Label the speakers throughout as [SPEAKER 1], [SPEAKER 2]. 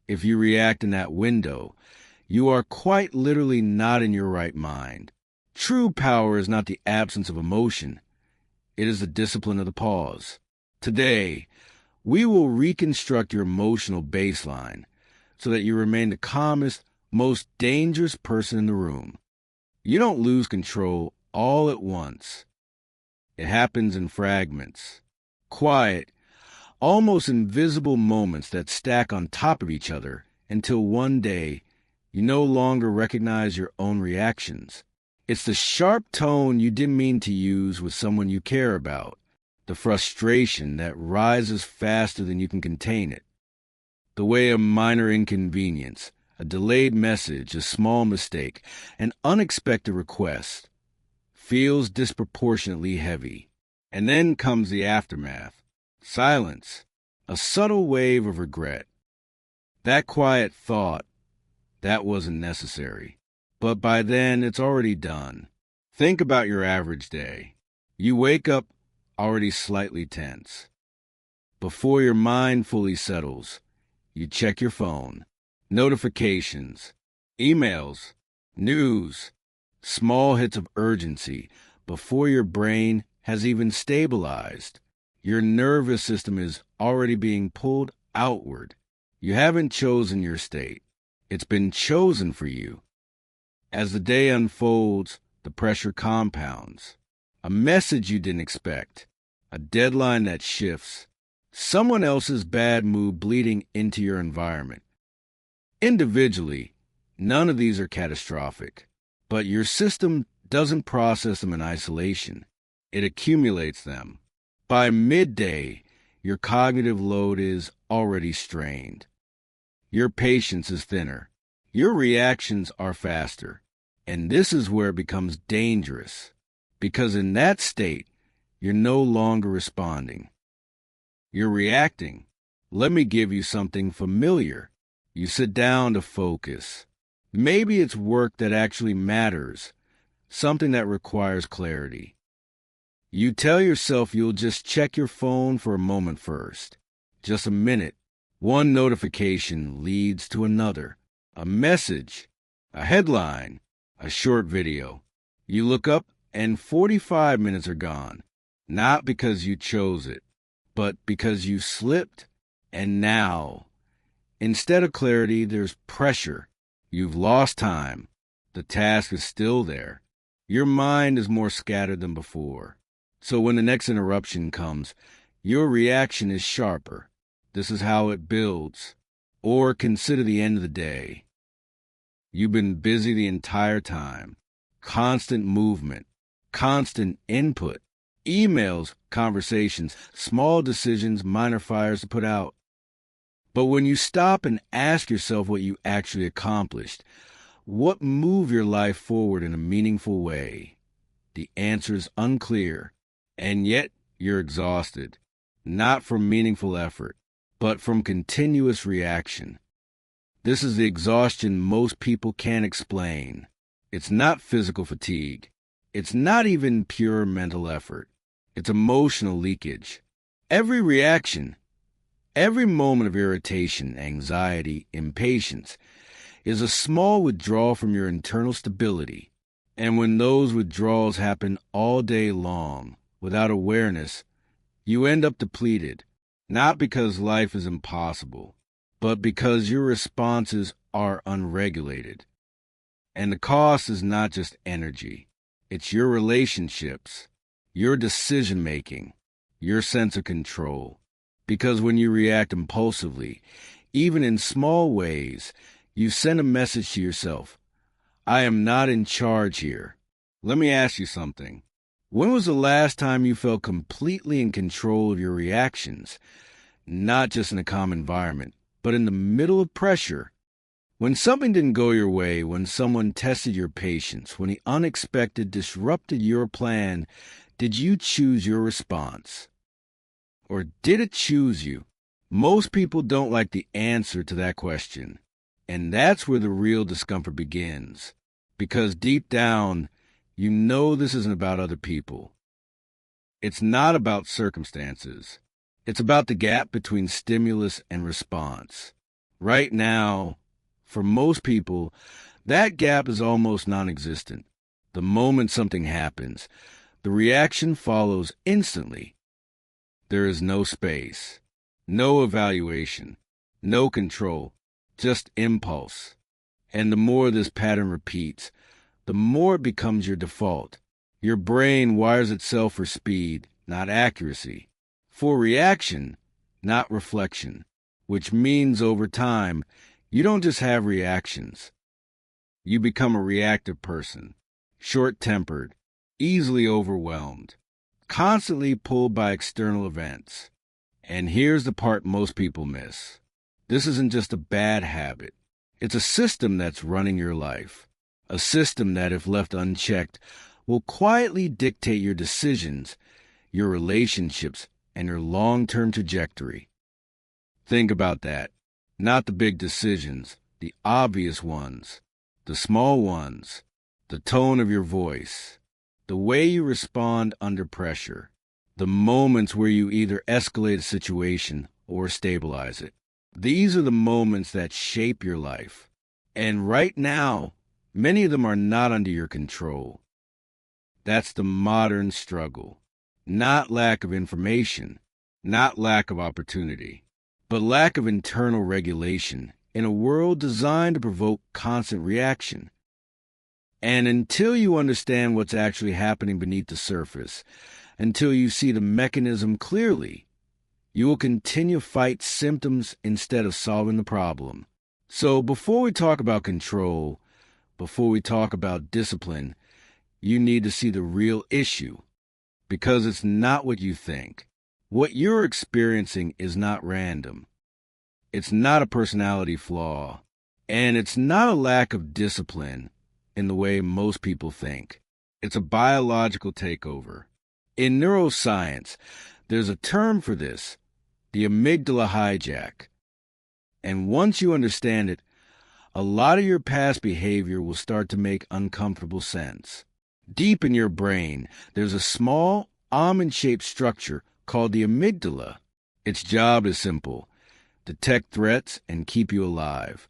[SPEAKER 1] If you react in that window, you are quite literally not in your right mind. True power is not the absence of emotion. It is the discipline of the pause. Today, we will reconstruct your emotional baseline so that you remain the calmest, most dangerous person in the room. You don't lose control all at once. It happens in fragments. Quiet, almost invisible moments that stack on top of each other until one day you no longer recognize your own reactions. It's the sharp tone you didn't mean to use with someone you care about, the frustration that rises faster than you can contain it, the way a minor inconvenience, a delayed message, a small mistake, an unexpected request feels disproportionately heavy. And then comes the aftermath. Silence, a subtle wave of regret. That quiet thought, that wasn't necessary. But by then, it's already done. Think about your average day. You wake up already slightly tense. Before your mind fully settles, you check your phone. Notifications, emails, news, small hits of urgency before your brain has even stabilized. Your nervous system is already being pulled outward. You haven't chosen your state. It's been chosen for you. As the day unfolds, the pressure compounds. A message you didn't expect, a deadline that shifts, someone else's bad mood bleeding into your environment. Individually, none of these are catastrophic, but your system doesn't process them in isolation. It accumulates them. By midday, your cognitive load is already strained. Your patience is thinner. Your reactions are faster. And this is where it becomes dangerous, because in that state, you're no longer responding. You're reacting. Let me give you something familiar. You sit down to focus. Maybe it's work that actually matters, something that requires clarity. You tell yourself you'll just check your phone for a moment first. Just a minute. One notification leads to another. A message, a headline, a short video. You look up and 45 minutes are gone. Not because you chose it, but because you slipped. And now, instead of clarity, there's pressure. You've lost time. The task is still there. Your mind is more scattered than before. So when the next interruption comes, your reaction is sharper. This is how it builds. Or consider the end of the day. You've been busy the entire time. Constant movement, constant input, emails, conversations, small decisions, minor fires to put out. But when you stop and ask yourself what you actually accomplished, what moved your life forward in a meaningful way, the answer is unclear. And yet you're exhausted, not from meaningful effort, but from continuous reaction. This is the exhaustion most people can't explain. It's not physical fatigue. It's not even pure mental effort. It's emotional leakage. Every reaction, every moment of irritation, anxiety, impatience is a small withdrawal from your internal stability. And when those withdrawals happen all day long, without awareness, you end up depleted, not because life is impossible, but because your responses are unregulated. And the cost is not just energy. It's your relationships, your decision-making, your sense of control. Because when you react impulsively, even in small ways, you send a message to yourself. I am not in charge here. Let me ask you something. When was the last time you felt completely in control of your reactions? Not just in a calm environment, but in the middle of pressure. When something didn't go your way, when someone tested your patience, when the unexpected disrupted your plan, did you choose your response? Or did it choose you? Most people don't like the answer to that question. And that's where the real discomfort begins. Because deep down, you know this isn't about other people. It's not about circumstances. It's about the gap between stimulus and response. Right now, for most people, that gap is almost non-existent. The moment something happens, the reaction follows instantly. There is no space, no evaluation, no control, just impulse. And the more this pattern repeats, the more it becomes your default. Your brain wires itself for speed, not accuracy, for reaction, not reflection, which means over time, you don't just have reactions. You become a reactive person, short-tempered, easily overwhelmed, constantly pulled by external events. And here's the part most people miss. This isn't just a bad habit. It's a system that's running your life. A system that, if left unchecked, will quietly dictate your decisions, your relationships, and your long-term trajectory. Think about that. Not the big decisions, the obvious ones, the small ones, the tone of your voice, the way you respond under pressure, the moments where you either escalate a situation or stabilize it. These are the moments that shape your life. And right now, many of them are not under your control. That's the modern struggle. Not lack of information, not lack of opportunity, but lack of internal regulation in a world designed to provoke constant reaction. And until you understand what's actually happening beneath the surface, until you see the mechanism clearly, you will continue to fight symptoms instead of solving the problem. So before we talk about control, before we talk about discipline, you need to see the real issue, because it's not what you think. What you're experiencing is not random. It's not a personality flaw, and it's not a lack of discipline in the way most people think. It's a biological takeover. In neuroscience, there's a term for this, the amygdala hijack. And once you understand it, a lot of your past behavior will start to make uncomfortable sense. Deep in your brain, there's a small, almond-shaped structure called the amygdala. Its job is simple: detect threats and keep you alive.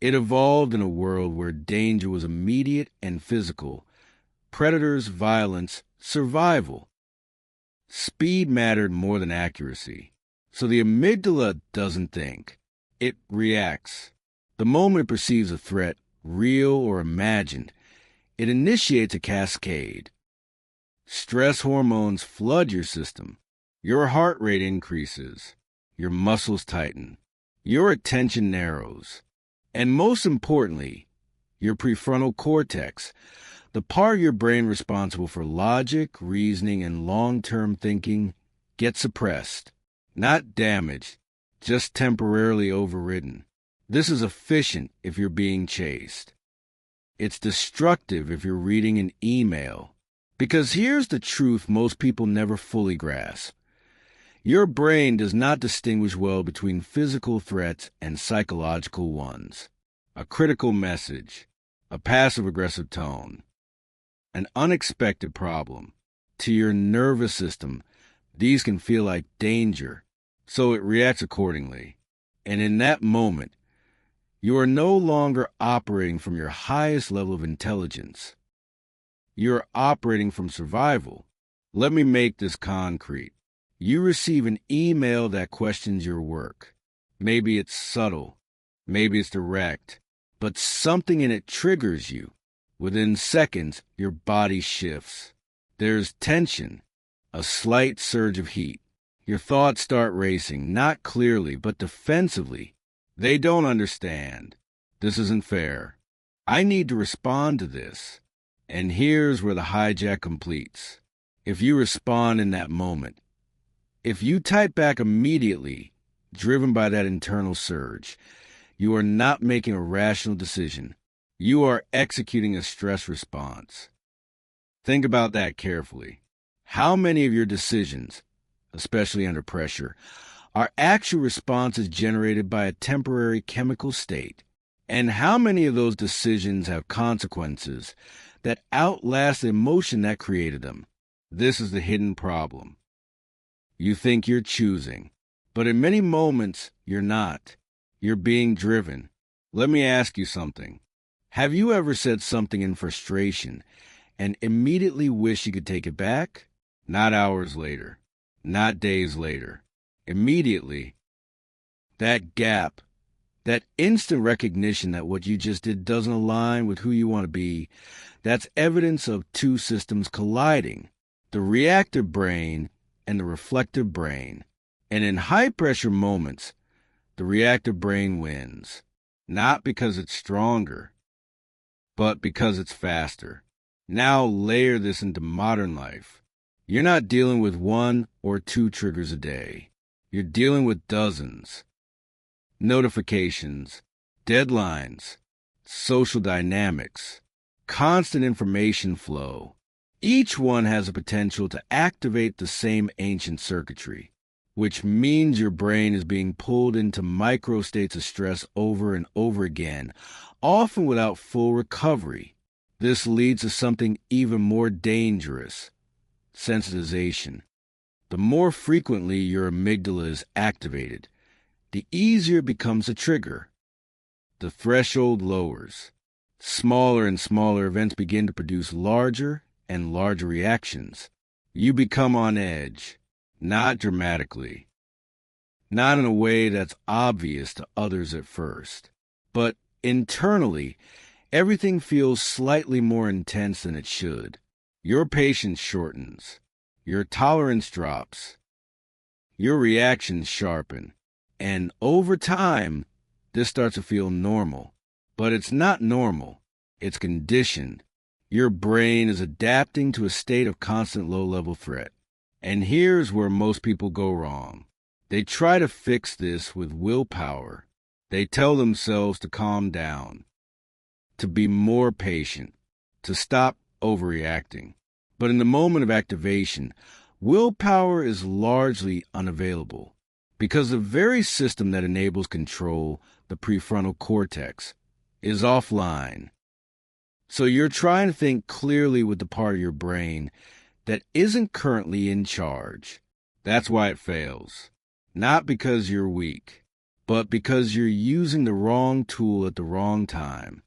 [SPEAKER 1] It evolved in a world where danger was immediate and physical. Predators, violence, survival. Speed mattered more than accuracy. So the amygdala doesn't think. It reacts. The moment it perceives a threat, real or imagined, it initiates a cascade. Stress hormones flood your system. Your heart rate increases. Your muscles tighten. Your attention narrows. And most importantly, your prefrontal cortex, the part of your brain responsible for logic, reasoning, and long-term thinking, gets suppressed. Not damaged, just temporarily overridden. This is efficient if you're being chased. It's destructive if you're reading an email. Because here's the truth most people never fully grasp. Your brain does not distinguish well between physical threats and psychological ones. A critical message, a passive-aggressive tone, an unexpected problem. To your nervous system, these can feel like danger, so it reacts accordingly. And in that moment, you are no longer operating from your highest level of intelligence. You are operating from survival. Let me make this concrete. You receive an email that questions your work. Maybe it's subtle, maybe it's direct, but something in it triggers you. Within seconds, your body shifts. There's tension, a slight surge of heat. Your thoughts start racing, not clearly, but defensively. They don't understand. This isn't fair. I need to respond to this. And here's where the hijack completes. If you respond in that moment, if you type back immediately, driven by that internal surge, you are not making a rational decision. You are executing a stress response. Think about that carefully. How many of your decisions, especially under pressure, are actual responses generated by a temporary chemical state? And how many of those decisions have consequences that outlast the emotion that created them? This is the hidden problem. You think you're choosing, but in many moments, you're not. You're being driven. Let me ask you something. Have you ever said something in frustration and immediately wish you could take it back? Not hours later, not days later. Immediately. That gap, that instant recognition that what you just did doesn't align with who you want to be, that's evidence of two systems colliding, the reactive brain and the reflective brain. And in high-pressure moments, the reactive brain wins, not because it's stronger, but because it's faster. Now layer this into modern life. You're not dealing with one or two triggers a day. You're dealing with dozens. Notifications, deadlines, social dynamics, constant information flow. Each one has a potential to activate the same ancient circuitry, which means your brain is being pulled into micro states of stress over and over again, often without full recovery. This leads to something even more dangerous: sensitization. The more frequently your amygdala is activated, the easier it becomes a trigger. The threshold lowers. Smaller and smaller events begin to produce larger and larger reactions. You become on edge, not dramatically, not in a way that's obvious to others at first, but internally, everything feels slightly more intense than it should. Your patience shortens. Your tolerance drops. Your reactions sharpen. And over time, this starts to feel normal. But it's not normal. It's conditioned. Your brain is adapting to a state of constant low-level threat. And here's where most people go wrong. They try to fix this with willpower. They tell themselves to calm down, to be more patient, to stop overreacting. But in the moment of activation, willpower is largely unavailable because the very system that enables control, the prefrontal cortex, is offline. So you're trying to think clearly with the part of your brain that isn't currently in charge. That's why it fails. Not because you're weak, but because you're using the wrong tool at the wrong time.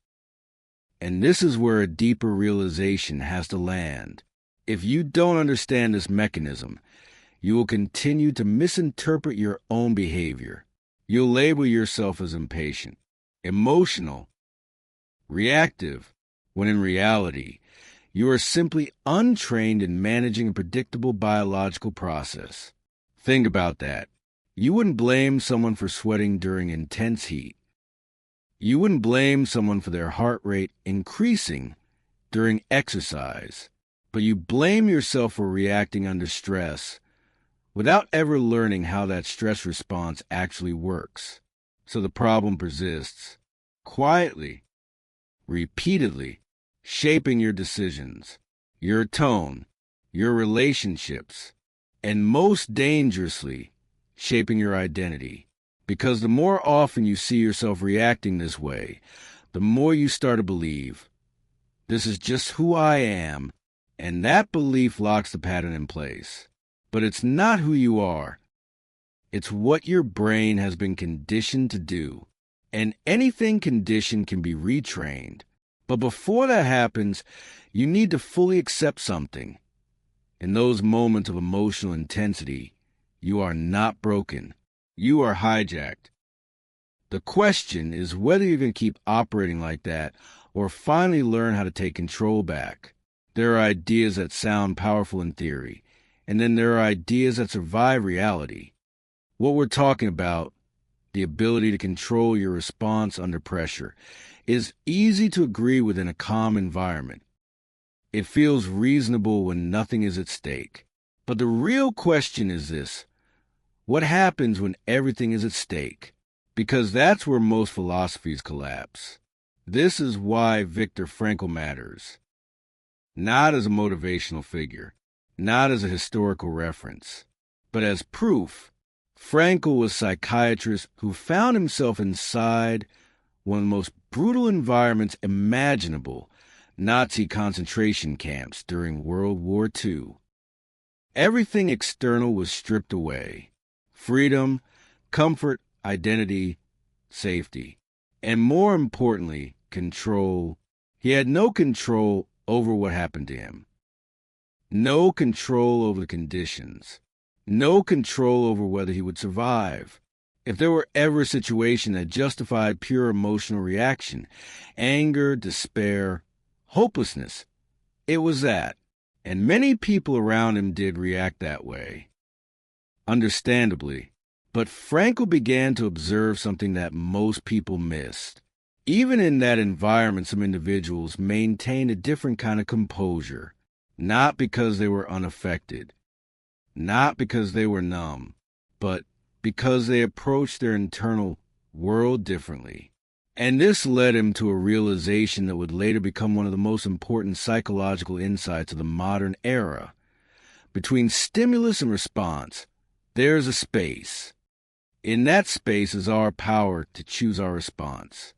[SPEAKER 1] And this is where a deeper realization has to land. If you don't understand this mechanism, you will continue to misinterpret your own behavior. You'll label yourself as impatient, emotional, reactive, when in reality, you are simply untrained in managing a predictable biological process. Think about that. You wouldn't blame someone for sweating during intense heat. You wouldn't blame someone for their heart rate increasing during exercise, but you blame yourself for reacting under stress without ever learning how that stress response actually works. So the problem persists, quietly, repeatedly, shaping your decisions, your tone, your relationships, and most dangerously, shaping your identity. Because the more often you see yourself reacting this way, the more you start to believe, this is just who I am, and that belief locks the pattern in place. But it's not who you are. It's what your brain has been conditioned to do. And anything conditioned can be retrained. But before that happens, you need to fully accept something. In those moments of emotional intensity, you are not broken. You are hijacked. The question is whether you're going to keep operating like that or finally learn how to take control back. There are ideas that sound powerful in theory, and then there are ideas that survive reality. What we're talking about, the ability to control your response under pressure, is easy to agree with in a calm environment. It feels reasonable when nothing is at stake. But the real question is this: what happens when everything is at stake? Because that's where most philosophies collapse. This is why Viktor Frankl matters. Not as a motivational figure, not as a historical reference, but as proof. Frankl was a psychiatrist who found himself inside one of the most brutal environments imaginable, Nazi concentration camps during World War II. Everything external was stripped away. Freedom, comfort, identity, safety, and more importantly, control. He had no control over what happened to him. No control over the conditions. No control over whether he would survive. If there were ever a situation that justified pure emotional reaction, anger, despair, hopelessness, it was that. And many people around him did react that way. Understandably. But Frankl began to observe something that most people missed. Even in that environment, some individuals maintained a different kind of composure, not because they were unaffected, not because they were numb, but because they approached their internal world differently. And this led him to a realization that would later become one of the most important psychological insights of the modern era. Between stimulus and response, there's a space. In that space is our power to choose our response.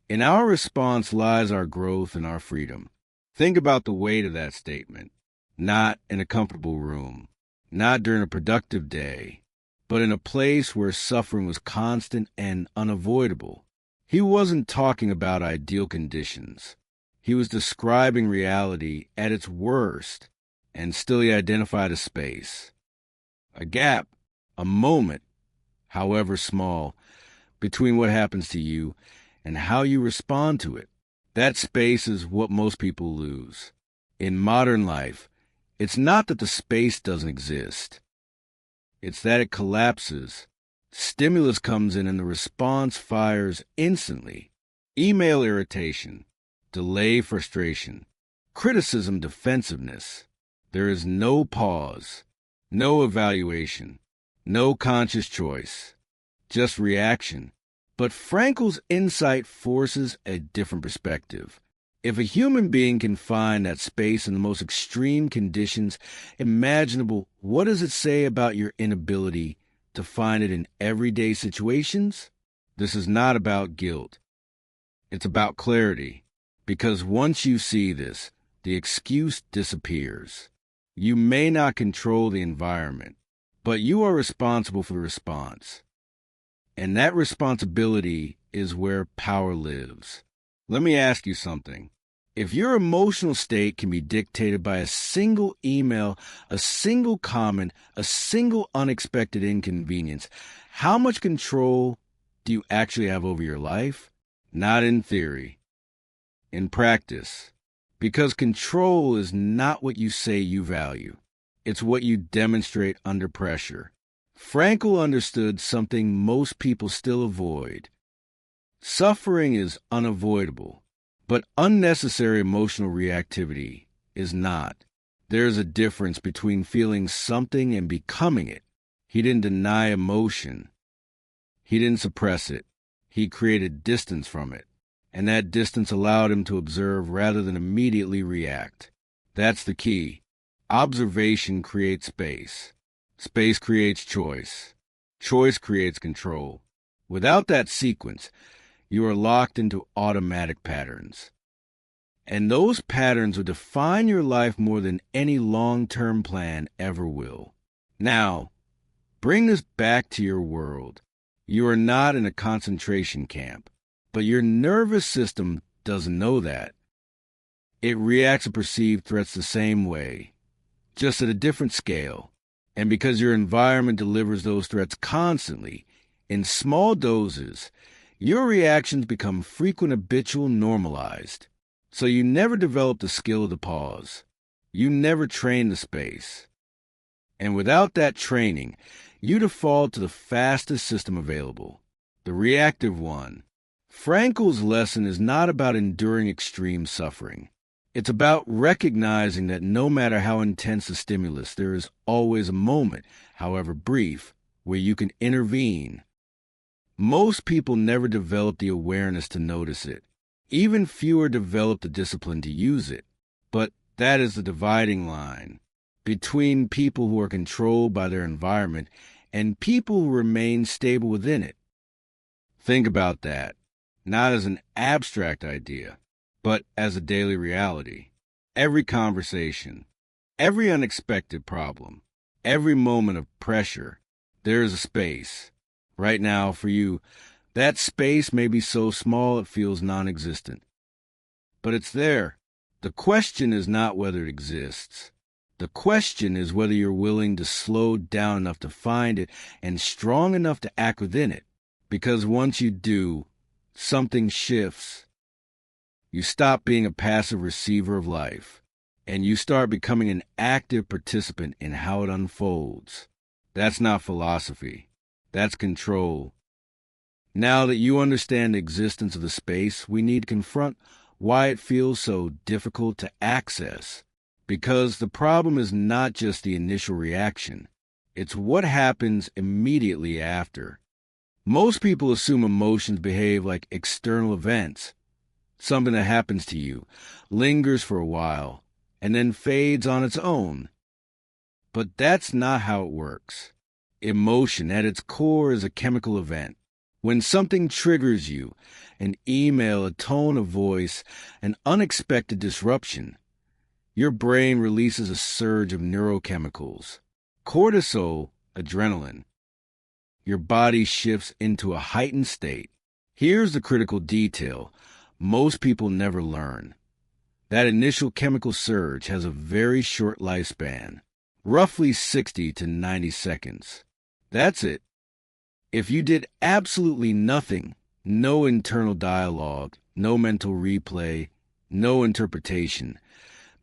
[SPEAKER 1] In our response lies our growth and our freedom. Think about the weight of that statement. Not in a comfortable room, not during a productive day, but in a place where suffering was constant and unavoidable. He wasn't talking about ideal conditions. He was describing reality at its worst, and still he identified a space, a gap, a moment, however small, between what happens to you and how you respond to it. That space is what most people lose. In modern life, it's not that the space doesn't exist. It's that it collapses. Stimulus comes in and the response fires instantly. Email irritation, delay frustration, criticism defensiveness. There is no pause, no evaluation, no conscious choice, just reaction. But Frankl's insight forces a different perspective. If a human being can find that space in the most extreme conditions imaginable, what does it say about your inability to find it in everyday situations? This is not about guilt. It's about clarity. Because once you see this, the excuse disappears. You may not control the environment, but you are responsible for the response. And that responsibility is where power lives. Let me ask you something. If your emotional state can be dictated by a single email, a single comment, a single unexpected inconvenience, how much control do you actually have over your life? Not in theory. In practice. Because control is not what you say you value. It's what you demonstrate under pressure. Frankl understood something most people still avoid. Suffering is unavoidable, but unnecessary emotional reactivity is not. There's a difference between feeling something and becoming it. He didn't deny emotion. He didn't suppress it. He created distance from it, and that distance allowed him to observe rather than immediately react. That's the key. Observation creates space. Space creates choice. Choice creates control. Without that sequence, you are locked into automatic patterns. And those patterns will define your life more than any long-term plan ever will. Now, bring this back to your world. You are not in a concentration camp, but your nervous system doesn't know that. It reacts to perceived threats the same way, just at a different scale. And because your environment delivers those threats constantly, in small doses, your reactions become frequent, habitual, normalized. So you never develop the skill of the pause. You never train the space. And without that training, you default to the fastest system available, the reactive one. Frankl's lesson is not about enduring extreme suffering. It's about recognizing that no matter how intense the stimulus, there is always a moment, however brief, where you can intervene. Most people never develop the awareness to notice it. Even fewer develop the discipline to use it. But that is the dividing line between people who are controlled by their environment and people who remain stable within it. Think about that, not as an abstract idea, but as a daily reality. Every conversation, every unexpected problem, every moment of pressure, there is a space. Right now, for you, That space may be so small it feels non-existent. But it's there. The question is not whether it exists. The question is whether you're willing to slow down enough to find it and strong enough to act within it. Because once you do, something shifts. You stop being a passive receiver of life, and you start becoming an active participant in how it unfolds. That's not philosophy. That's control. Now that you understand the existence of the space, we need to confront why it feels so difficult to access. Because the problem is not just the initial reaction. It's what happens immediately after. Most people assume emotions behave like external events. Something that happens to you, lingers for a while, and then fades on its own. But that's not how it works. Emotion, at its core, is a chemical event. When something triggers you, an email, a tone of voice, an unexpected disruption, your brain releases a surge of neurochemicals. Cortisol, adrenaline. Your body shifts into a heightened state. Here's the critical detail most people never learn. That initial chemical surge has a very short lifespan, roughly 60 to 90 seconds. That's it. If you did absolutely nothing, no internal dialogue, no mental replay, no interpretation,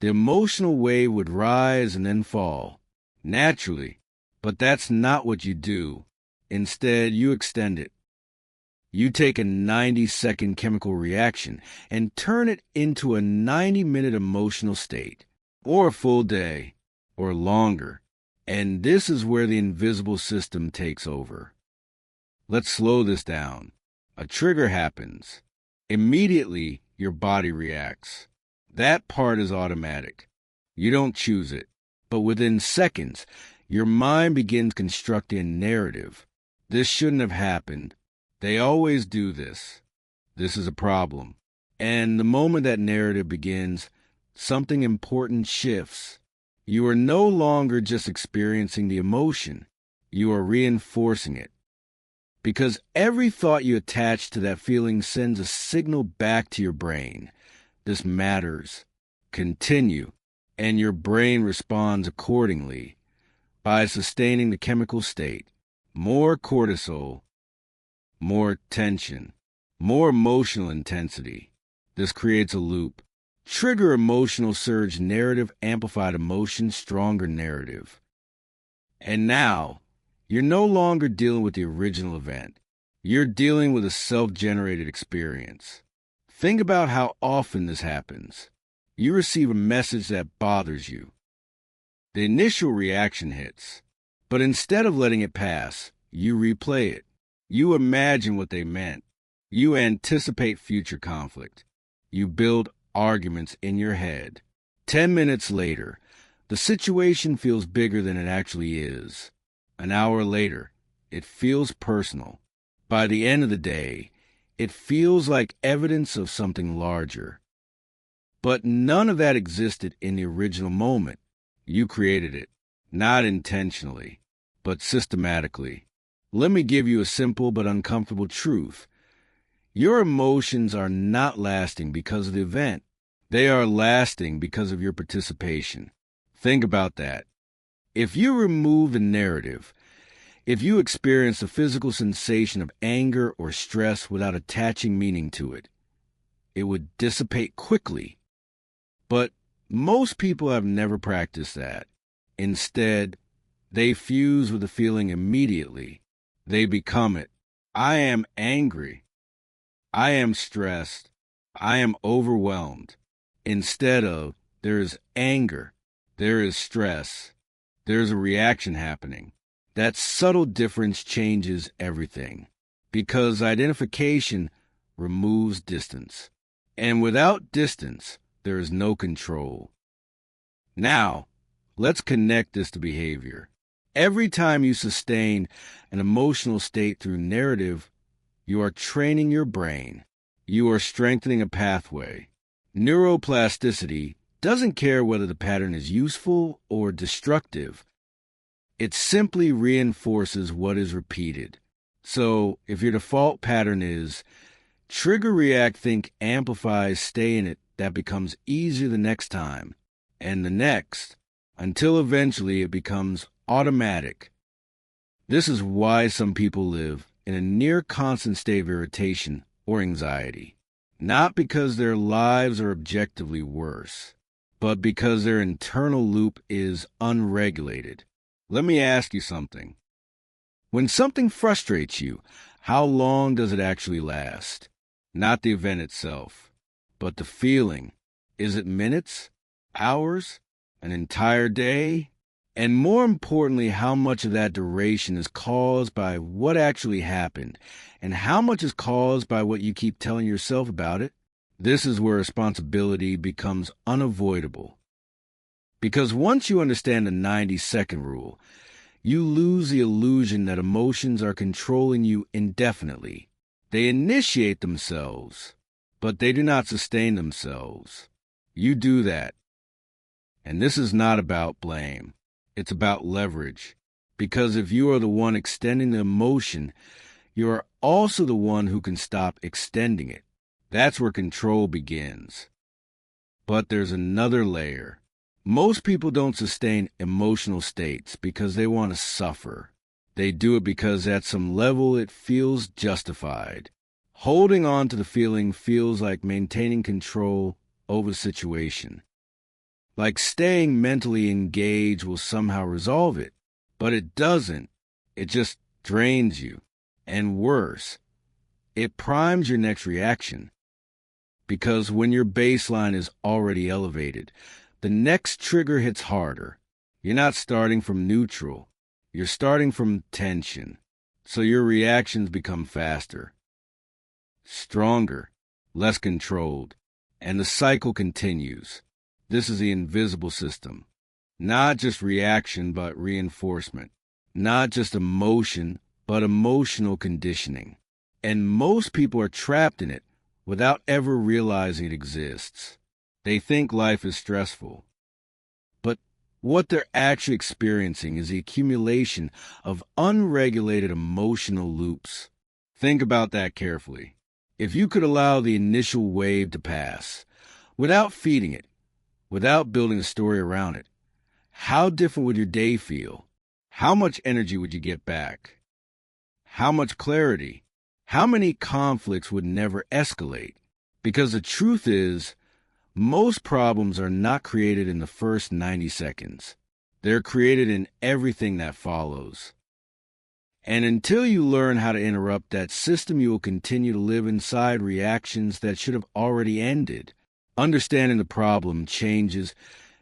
[SPEAKER 1] the emotional wave would rise and then fall, naturally. But that's not what you do. Instead, you extend it. You take a 90-second chemical reaction and turn it into a 90-minute emotional state, or a full day, or longer. And this is where the invisible system takes over. Let's slow this down. A trigger happens. Immediately, your body reacts. That part is automatic. You don't choose it. But within seconds, your mind begins constructing a narrative. This shouldn't have happened. They always do this. This is a problem. And the moment that narrative begins, something important shifts. You are no longer just experiencing the emotion. You are reinforcing it. Because every thought you attach to that feeling sends a signal back to your brain. This matters. Continue. And your brain responds accordingly by sustaining the chemical state. More cortisol, more tension, more emotional intensity. This creates a loop. Trigger emotional surge, narrative, amplified emotion, stronger narrative. And now, you're no longer dealing with the original event. You're dealing with a self-generated experience. Think about how often this happens. You receive a message that bothers you. The initial reaction hits, but instead of letting it pass, you replay it. You imagine what they meant. You anticipate future conflict. You build arguments in your head. 10 minutes later, the situation feels bigger than it actually is. An hour later, it feels personal. By the end of the day, it feels like evidence of something larger. But none of that existed in the original moment. You created it, not intentionally, but systematically. Let me give you a simple but uncomfortable truth. Your emotions are not lasting because of the event. They are lasting because of your participation. Think about that. If you remove the narrative, if you experience the physical sensation of anger or stress without attaching meaning to it, it would dissipate quickly. But most people have never practiced that. Instead, they fuse with the feeling immediately. They become it. I am angry. I am stressed. I am overwhelmed. Instead of, there is anger. There is stress. There's a reaction happening. That subtle difference changes everything, because identification removes distance. And without distance, there is no control. Now, let's connect this to behavior. Every time you sustain an emotional state through narrative, you are training your brain. You are strengthening a pathway. Neuroplasticity doesn't care whether the pattern is useful or destructive. It simply reinforces what is repeated. So if your default pattern is trigger, react, think, amplifies, stay in it, that becomes easier the next time and the next, until eventually it becomes automatic. This is why some people live in a near constant state of irritation or anxiety. Not because their lives are objectively worse, but because their internal loop is unregulated. Let me ask you something. When something frustrates you, how long does it actually last? Not the event itself, but the feeling. Is it minutes, hours, an entire day? And more importantly, how much of that duration is caused by what actually happened, and how much is caused by what you keep telling yourself about it? This is where responsibility becomes unavoidable. Because once you understand the 90-second rule, you lose the illusion that emotions are controlling you indefinitely. They initiate themselves, but they do not sustain themselves. You do that. And this is not about blame. It's about leverage. Because if you are the one extending the emotion, you are also the one who can stop extending it. That's where control begins. But there's another layer. Most people don't sustain emotional states because they want to suffer. They do it because at some level it feels justified. Holding on to the feeling feels like maintaining control over the situation. Like staying mentally engaged will somehow resolve it. But it doesn't. It just drains you. And worse, it primes your next reaction. Because when your baseline is already elevated, the next trigger hits harder. You're not starting from neutral. You're starting from tension. So your reactions become faster, stronger, less controlled, and the cycle continues. This is the invisible system. Not just reaction, but reinforcement. Not just emotion, but emotional conditioning. And most people are trapped in it without ever realizing it exists. They think life is stressful. But what they're actually experiencing is the accumulation of unregulated emotional loops. Think about that carefully. If you could allow the initial wave to pass, without feeding it, without building a story around it, how different would your day feel? How much energy would you get back? How much clarity? How many conflicts would never escalate? Because the truth is, most problems are not created in the first 90 seconds. They're created in everything that follows. And until you learn how to interrupt that system, you will continue to live inside reactions that should have already ended. Understanding the problem changes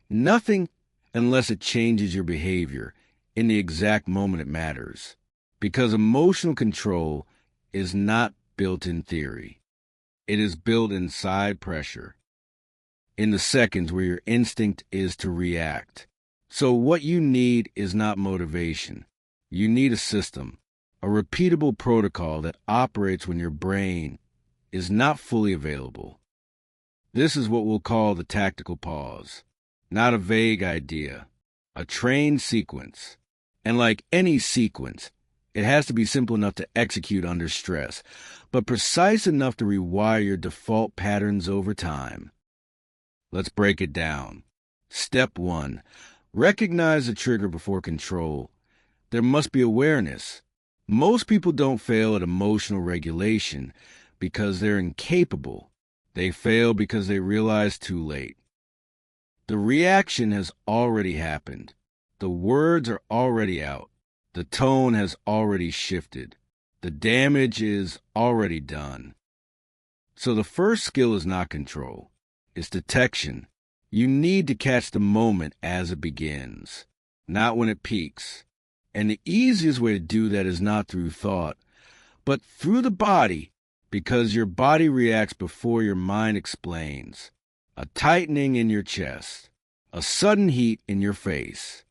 [SPEAKER 1] nothing unless it changes your behavior in the exact moment it matters. Because emotional control is not built in theory. It is built inside pressure, in the seconds where your instinct is to react. So what you need is not motivation. You need a system, a repeatable protocol that operates when your brain is not fully available. This is what we'll call the tactical pause. Not a vague idea, a trained sequence. And like any sequence, it has to be simple enough to execute under stress, but precise enough to rewire your default patterns over time. Let's break it down. Step 1. Recognize the trigger before control. There must be awareness. Most people don't fail at emotional regulation because they're incapable. They fail because they realize too late. The reaction has already happened. The words are already out. The tone has already shifted. The damage is already done. So the first skill is not control. It's detection. You need to catch the moment as it begins, not when it peaks. And the easiest way to do that is not through thought, but through the body, because your body reacts before your mind explains. A tightening in your chest, a sudden heat in your face,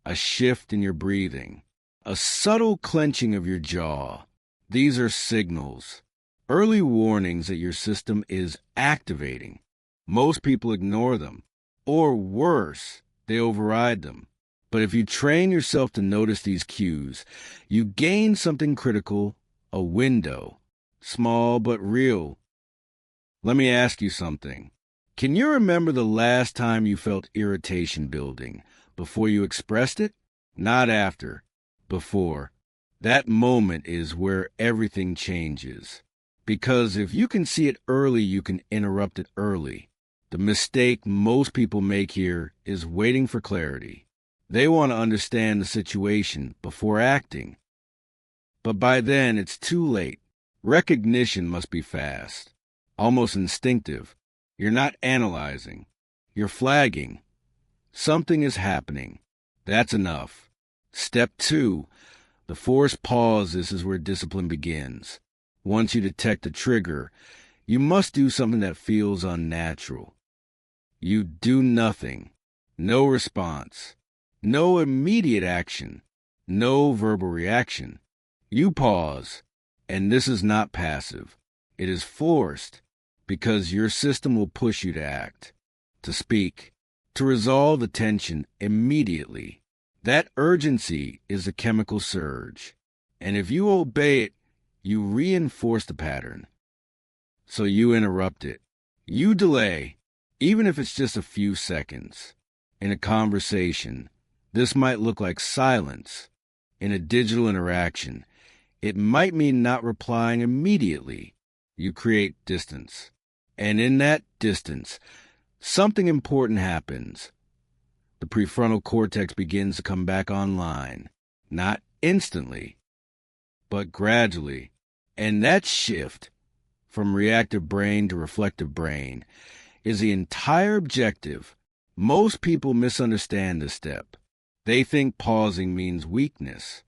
[SPEAKER 1] a shift in your breathing, a subtle clenching of your jaw. These are signals, early warnings that your system is activating. Most people ignore them, or worse, they override them. But if you train yourself to notice these cues, you gain something critical, a window, small but real. Let me ask you something. Can you remember the last time you felt irritation building, before you expressed it? Not after, before. That moment is where everything changes. Because if you can see it early, you can interrupt it early. The mistake most people make here is waiting for clarity. They want to understand the situation before acting. But by then, it's too late. Recognition must be fast, almost instinctive. You're not analyzing. You're flagging. Something is happening. That's enough. Step 2, the forced pause. This is where discipline begins. Once you detect the trigger, you must do something that feels unnatural. You do nothing. No response. No immediate action. No verbal reaction. You pause. And this is not passive. It is forced, because your system will push you to act, to speak, to resolve the tension immediately. That urgency is a chemical surge. And if you obey it, you reinforce the pattern. So you interrupt it. You delay, even if it's just a few seconds. In a conversation, this might look like silence. In a digital interaction, it might mean not replying immediately. You create distance. And in that distance, something important happens. The prefrontal cortex begins to come back online. Not instantly, but gradually. And that shift from reactive brain to reflective brain is the entire objective. Most people misunderstand this step. They think pausing means weakness,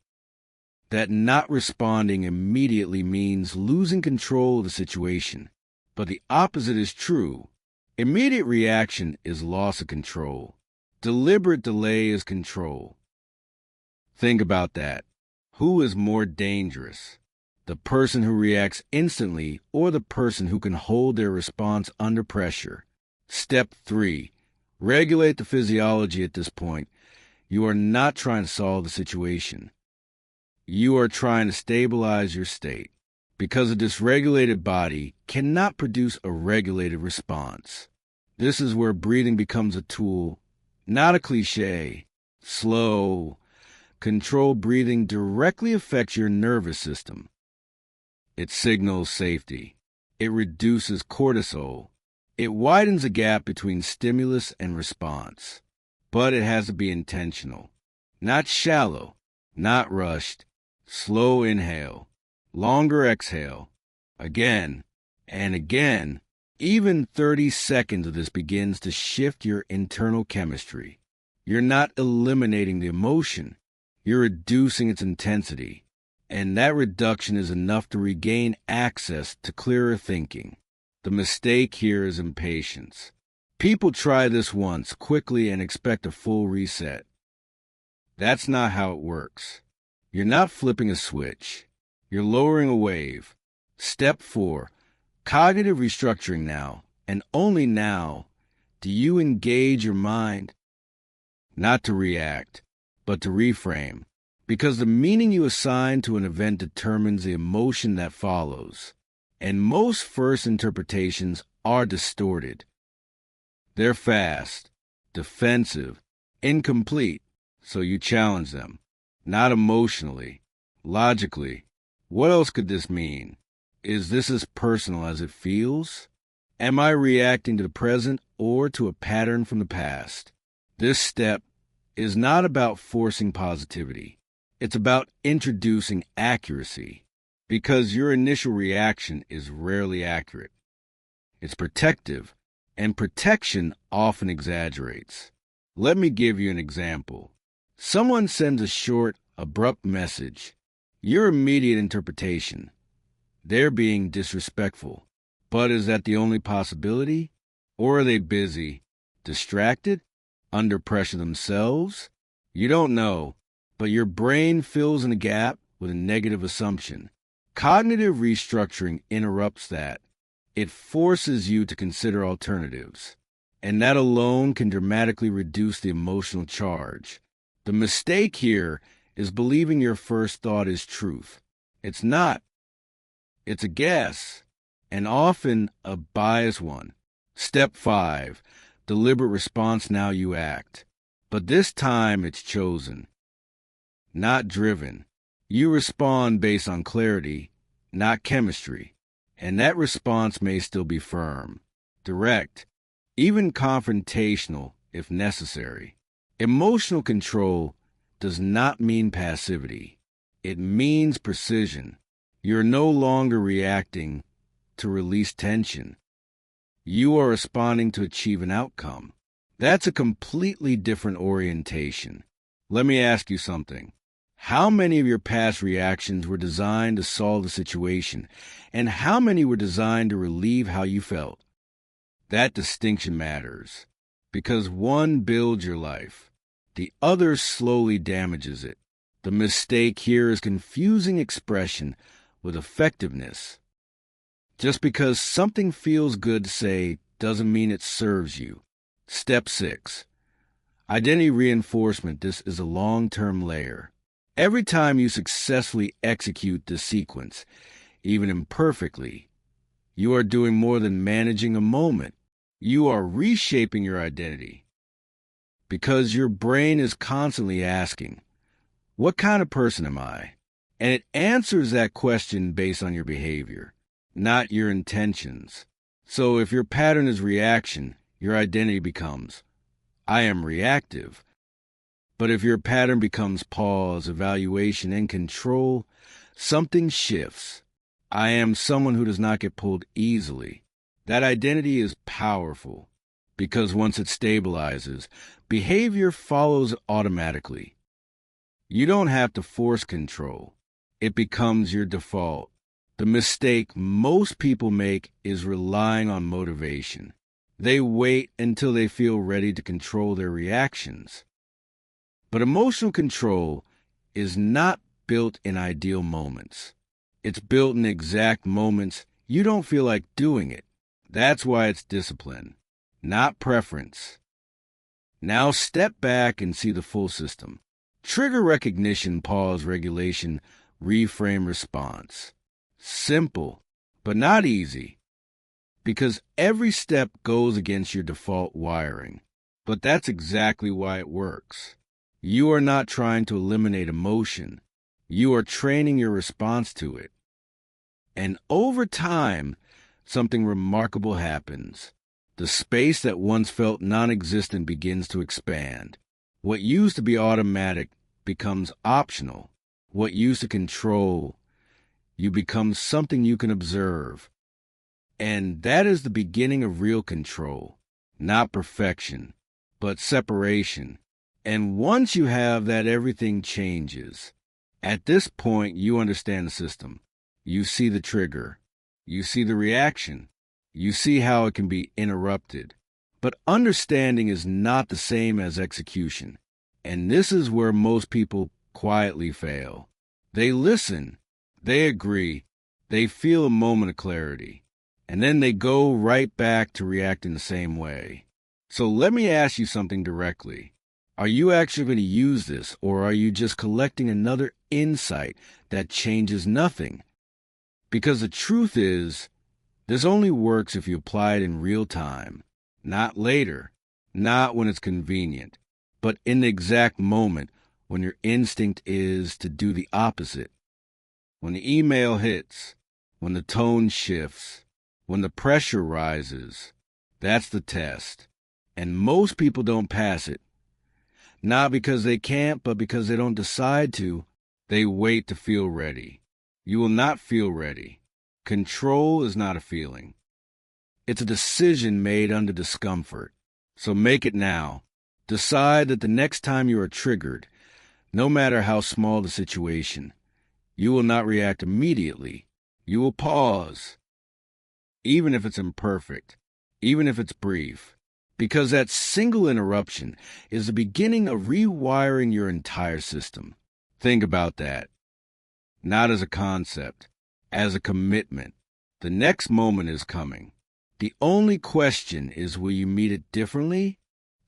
[SPEAKER 1] that not responding immediately means losing control of the situation. But the opposite is true. Immediate reaction is loss of control. Deliberate delay is control. Think about that. Who is more dangerous? The person who reacts instantly or the person who can hold their response under pressure? Step 3. Regulate the physiology at this point. You are not trying to solve the situation. You are trying to stabilize your state, because a dysregulated body cannot produce a regulated response. This is where breathing becomes a tool, not a cliche. Slow, controlled breathing directly affects your nervous system. It signals safety. It reduces cortisol. It widens the gap between stimulus and response. But it has to be intentional, not shallow, not rushed. Slow inhale, longer exhale, again and again. Even 30 seconds of this begins to shift your internal chemistry. You're not eliminating the emotion. You're reducing its intensity. And that reduction is enough to regain access to clearer thinking. The mistake here is impatience. People try this once quickly and expect a full reset. That's not how it works. You're not flipping a switch. You're lowering a wave. Step 4, cognitive restructuring. Now, and only now, do you engage your mind. Not to react, but to reframe. Because the meaning you assign to an event determines the emotion that follows. And most first interpretations are distorted. They're fast, defensive, incomplete, so you challenge them. Not emotionally, logically. What else could this mean? Is this as personal as it feels? Am I reacting to the present or to a pattern from the past? This step is not about forcing positivity. It's about introducing accuracy, because your initial reaction is rarely accurate. It's protective, and protection often exaggerates. Let me give you an example. Someone sends a short, abrupt message. Your immediate interpretation: they're being disrespectful. But is that the only possibility? Or are they busy, distracted, under pressure themselves? You don't know, but your brain fills in the gap with a negative assumption. Cognitive restructuring interrupts that. It forces you to consider alternatives, and that alone can dramatically reduce the emotional charge. The mistake here is believing your first thought is truth. It's not. It's a guess, and often a biased one. Step 5, deliberate response. Now you act. But this time it's chosen, not driven. You respond based on clarity, not chemistry. And that response may still be firm, direct, even confrontational if necessary. Emotional control does not mean passivity. It means precision. You're no longer reacting to release tension. You are responding to achieve an outcome. That's a completely different orientation. Let me ask you something. How many of your past reactions were designed to solve the situation, and how many were designed to relieve how you felt? That distinction matters, because one builds your life. The other slowly damages it. The mistake here is confusing expression with effectiveness. Just because something feels good to say doesn't mean it serves you. Step 6. Identity reinforcement. This is a long-term layer. Every time you successfully execute this sequence, even imperfectly, you are doing more than managing a moment. You are reshaping your identity. Because your brain is constantly asking, what kind of person am I? And it answers that question based on your behavior, not your intentions. So if your pattern is reaction, your identity becomes, I am reactive. But if your pattern becomes pause, evaluation, and control, something shifts. I am someone who does not get pulled easily. That identity is powerful because once it stabilizes, behavior follows automatically. You don't have to force control. It becomes your default. The mistake most people make is relying on motivation. They wait until they feel ready to control their reactions. But emotional control is not built in ideal moments. It's built in exact moments you don't feel like doing it. That's why it's discipline, not preference. Now step back and see the full system. Trigger recognition, pause, regulation, reframe, response. Simple, but not easy. Because every step goes against your default wiring. But that's exactly why it works. You are not trying to eliminate emotion. You are training your response to it. And over time, something remarkable happens. The space that once felt non-existent begins to expand. What used to be automatic becomes optional. What used to control you become something you can observe. And that is the beginning of real control. Not perfection, but separation. And once you have that, everything changes. At this point, you understand the system. You see the trigger. You see the reaction. You see how it can be interrupted. But understanding is not the same as execution. And this is where most people quietly fail. They listen. They agree. They feel a moment of clarity. And then they go right back to reacting the same way. So let me ask you something directly. Are you actually going to use this, or are you just collecting another insight that changes nothing? Because the truth is, this only works if you apply it in real time, not later, not when it's convenient, but in the exact moment when your instinct is to do the opposite. When the email hits, when the tone shifts, when the pressure rises, that's the test. And most people don't pass it. Not because they can't, but because they don't decide to. They wait to feel ready. You will not feel ready. Control is not a feeling. It's a decision made under discomfort. So make it now. Decide that the next time you are triggered, no matter how small the situation, you will not react immediately. You will pause. Even if it's imperfect, even if it's brief. Because that single interruption is the beginning of rewiring your entire system. Think about that. Not as a concept, as a commitment. The next moment is coming. The only question is, will you meet it differently?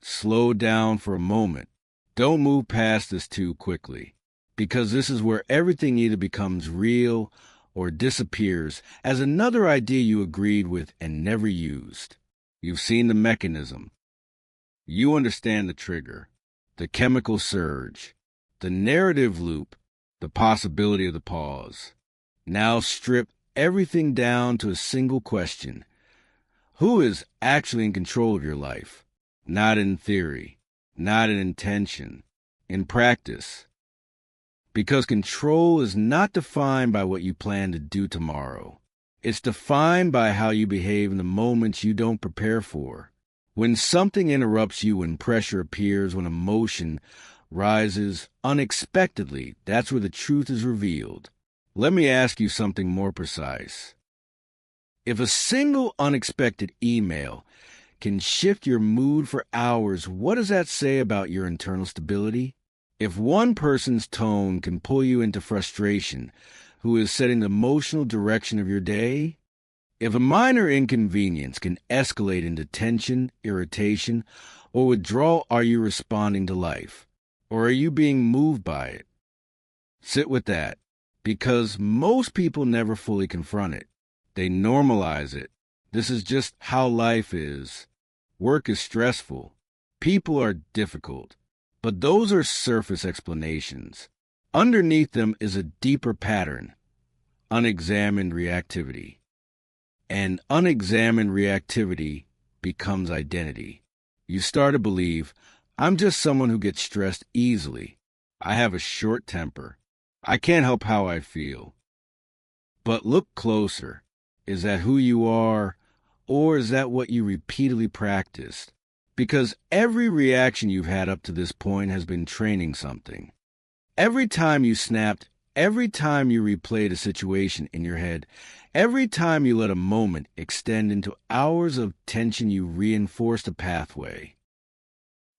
[SPEAKER 1] Slow down for a moment. Don't move past this too quickly, because this is where everything either becomes real or disappears as another idea you agreed with and never used. You've seen the mechanism. You understand the trigger, the chemical surge, the narrative loop, the possibility of the pause. Now strip everything down to a single question. Who is actually in control of your life? Not in theory, not in intention, in practice. Because control is not defined by what you plan to do tomorrow. It's defined by how you behave in the moments you don't prepare for. When something interrupts you, when pressure appears, when emotion rises unexpectedly, that's where the truth is revealed. Let me ask you something more precise. If a single unexpected email can shift your mood for hours, what does that say about your internal stability? If one person's tone can pull you into frustration, who is setting the emotional direction of your day? If a minor inconvenience can escalate into tension, irritation, or withdrawal, are you responding to life? Or are you being moved by it? Sit with that, because most people never fully confront it. They normalize it. This is just how life is. Work is stressful. People are difficult. But those are surface explanations. Underneath them is a deeper pattern, unexamined reactivity. And unexamined reactivity becomes identity. You start to believe, I'm just someone who gets stressed easily. I have a short temper. I can't help how I feel. But look closer. Is that who you are, or is that what you repeatedly practiced? Because every reaction you've had up to this point has been training something. Every time you snapped, every time you replayed a situation in your head, every time you let a moment extend into hours of tension, you reinforced a pathway.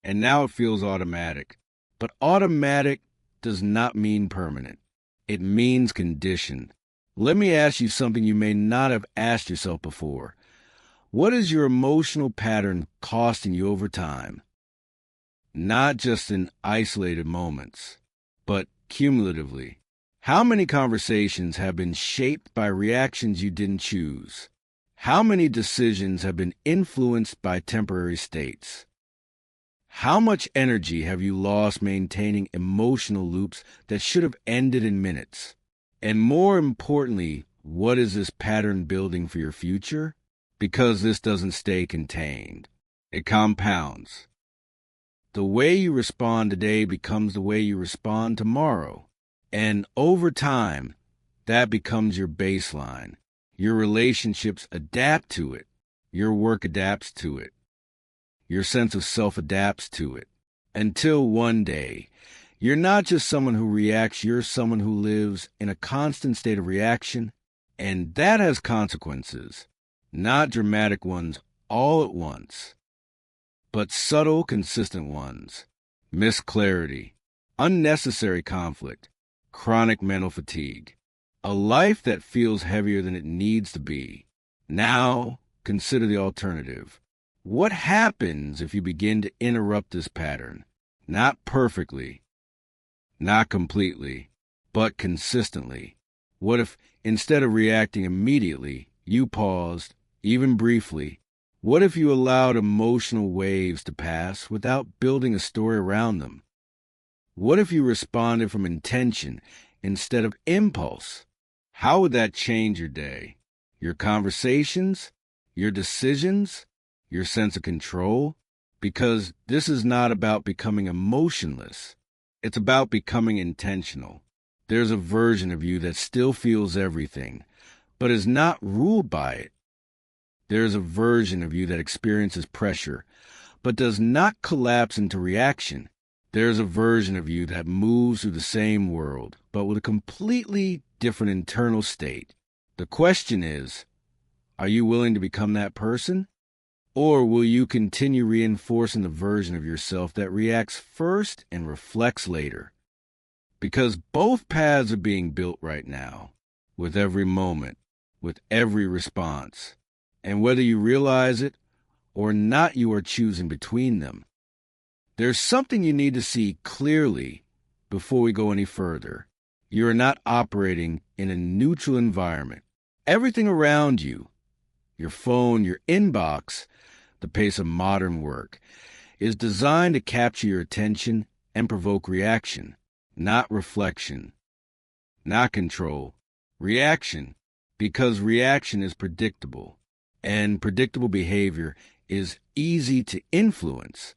[SPEAKER 1] And now it feels automatic. But automatic does not mean permanent. It means conditioned. Let me ask you something you may not have asked yourself before. What is your emotional pattern costing you over time? Not just in isolated moments, but cumulatively. How many conversations have been shaped by reactions you didn't choose? How many decisions have been influenced by temporary states? How much energy have you lost maintaining emotional loops that should have ended in minutes? And more importantly, what is this pattern building for your future? Because this doesn't stay contained. It compounds. The way you respond today becomes the way you respond tomorrow. And over time, that becomes your baseline. Your relationships adapt to it. Your work adapts to it. Your sense of self adapts to it. Until one day, you're not just someone who reacts, you're someone who lives in a constant state of reaction, and that has consequences. Not dramatic ones all at once, but subtle, consistent ones. Missed clarity, unnecessary conflict, chronic mental fatigue. A life that feels heavier than it needs to be. Now, consider the alternative. What happens if you begin to interrupt this pattern? Not perfectly, not completely, but consistently. What if, instead of reacting immediately, you paused, even briefly? What if you allowed emotional waves to pass without building a story around them? What if you responded from intention instead of impulse? How would that change your day? Your conversations? Your decisions? Your sense of control? Because this is not about becoming emotionless. It's about becoming intentional. There's a version of you that still feels everything, but is not ruled by it. There's a version of you that experiences pressure, but does not collapse into reaction. There's a version of you that moves through the same world, but with a completely different internal state. The question is, are you willing to become that person? Or will you continue reinforcing the version of yourself that reacts first and reflects later? Because both paths are being built right now, with every moment, with every response. And whether you realize it or not, you are choosing between them. There's something you need to see clearly before we go any further. You are not operating in a neutral environment. Everything around you, your phone, your inbox, the pace of modern work, is designed to capture your attention and provoke reaction, not reflection, not control. Reaction, because reaction is predictable, and predictable behavior is easy to influence.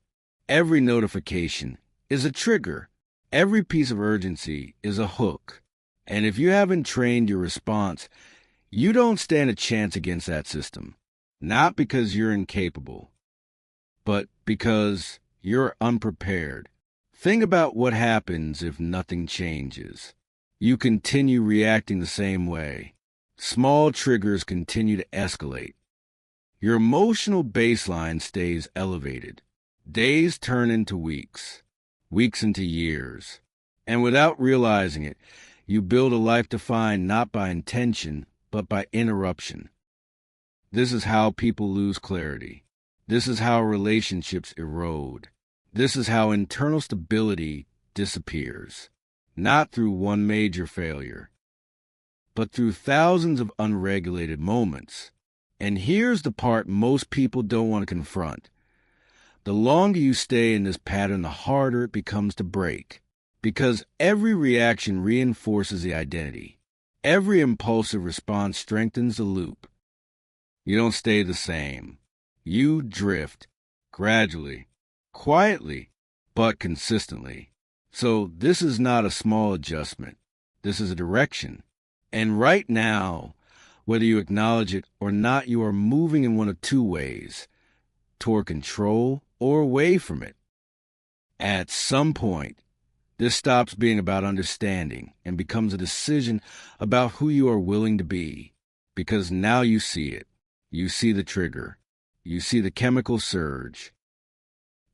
[SPEAKER 1] Every notification is a trigger. Every piece of urgency is a hook. And if you haven't trained your response, you don't stand a chance against that system. Not because you're incapable, but because you're unprepared. Think about what happens if nothing changes. You continue reacting the same way. Small triggers continue to escalate. Your emotional baseline stays elevated. Days turn into weeks, weeks into years. And without realizing it, you build a life defined not by intention, but by interruption. This is how people lose clarity. This is how relationships erode. This is how internal stability disappears. Not through one major failure, but through thousands of unregulated moments. And here's the part most people don't want to confront. The longer you stay in this pattern, the harder it becomes to break. Because every reaction reinforces the identity. Every impulsive response strengthens the loop. You don't stay the same. You drift, gradually, quietly, but consistently. So this is not a small adjustment. This is a direction. And right now, whether you acknowledge it or not, you are moving in one of two ways, toward control or away from it. At some point, this stops being about understanding and becomes a decision about who you are willing to be. Because now you see it. You see the trigger. You see the chemical surge.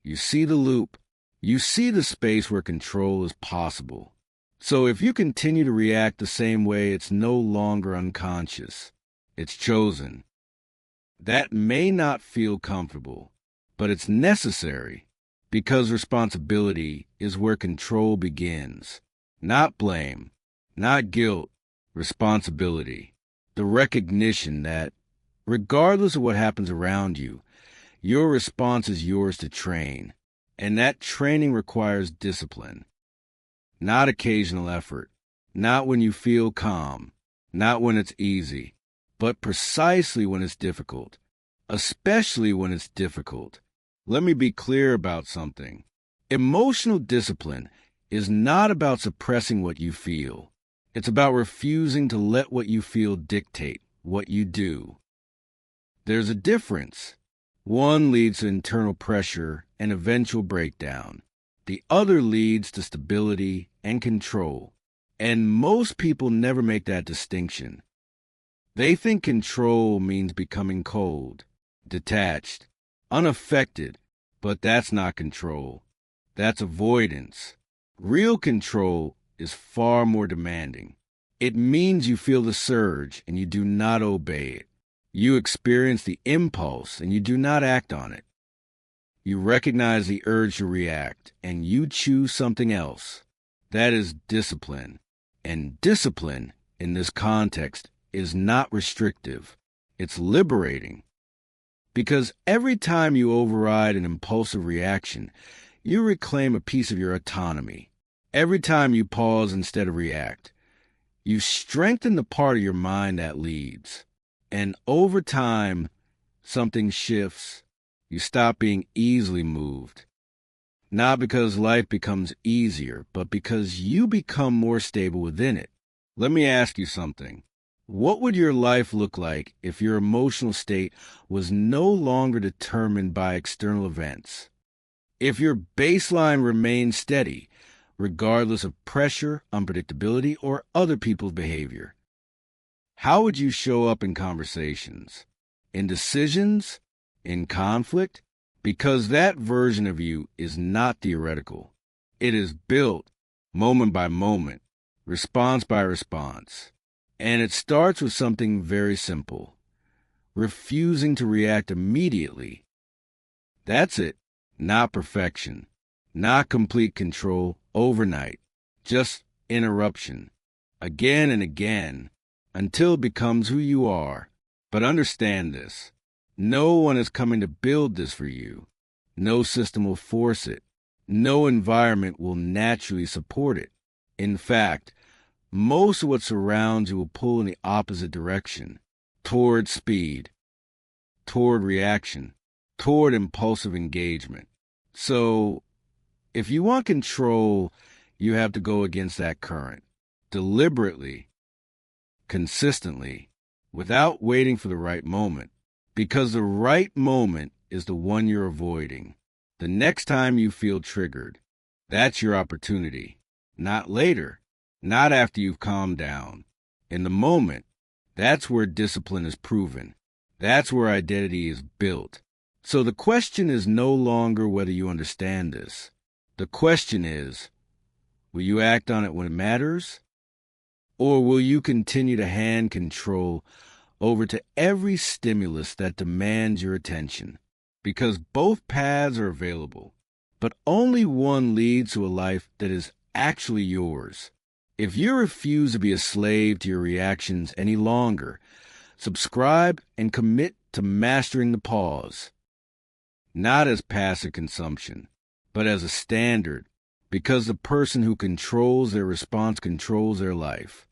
[SPEAKER 1] You see the loop. You see the space where control is possible. So if you continue to react the same way, it's no longer unconscious. It's chosen. That may not feel comfortable, but it's necessary because responsibility is where control begins. Not blame, not guilt, responsibility. The recognition that, regardless of what happens around you, your response is yours to train. And that training requires discipline, not occasional effort, not when you feel calm, not when it's easy, but precisely when it's difficult, especially when it's difficult. Let me be clear about something. Emotional discipline is not about suppressing what you feel. It's about refusing to let what you feel dictate what you do. There's a difference. One leads to internal pressure and eventual breakdown. The other leads to stability and control. And most people never make that distinction. They think control means becoming cold, detached, unaffected, but that's not control. That's avoidance. Real control is far more demanding. It means you feel the surge and you do not obey it. You experience the impulse and you do not act on it. You recognize the urge to react and you choose something else. That is discipline. And discipline, in this context, is not restrictive. It's liberating. Because every time you override an impulsive reaction, you reclaim a piece of your autonomy. Every time you pause instead of react, you strengthen the part of your mind that leads. And over time, something shifts. You stop being easily moved. Not because life becomes easier, but because you become more stable within it. Let me ask you something. What would your life look like if your emotional state was no longer determined by external events? If your baseline remained steady, regardless of pressure, unpredictability, or other people's behavior? How would you show up in conversations, in decisions, in conflict? Because that version of you is not theoretical. It is built moment by moment, response by response. And it starts with something very simple: refusing to react immediately. That's it, not perfection. Not complete control overnight, just interruption, again and again, until it becomes who you are. But understand this. No one is coming to build this for you. No system will force it. No environment will naturally support it. In fact, most of what surrounds you will pull in the opposite direction, toward speed, toward reaction, toward impulsive engagement. So, if you want control, you have to go against that current, deliberately, consistently, without waiting for the right moment, because the right moment is the one you're avoiding. The next time you feel triggered, that's your opportunity. Not later, not after you've calmed down. In the moment, that's where discipline is proven. That's where identity is built. So the question is no longer whether you understand this. The question is, will you act on it when it matters? Or will you continue to hand control over to every stimulus that demands your attention? Because both paths are available, but only one leads to a life that is actually yours. If you refuse to be a slave to your reactions any longer, subscribe and commit to mastering the pause. Not as passive consumption, but as a standard, because the person who controls their response controls their life.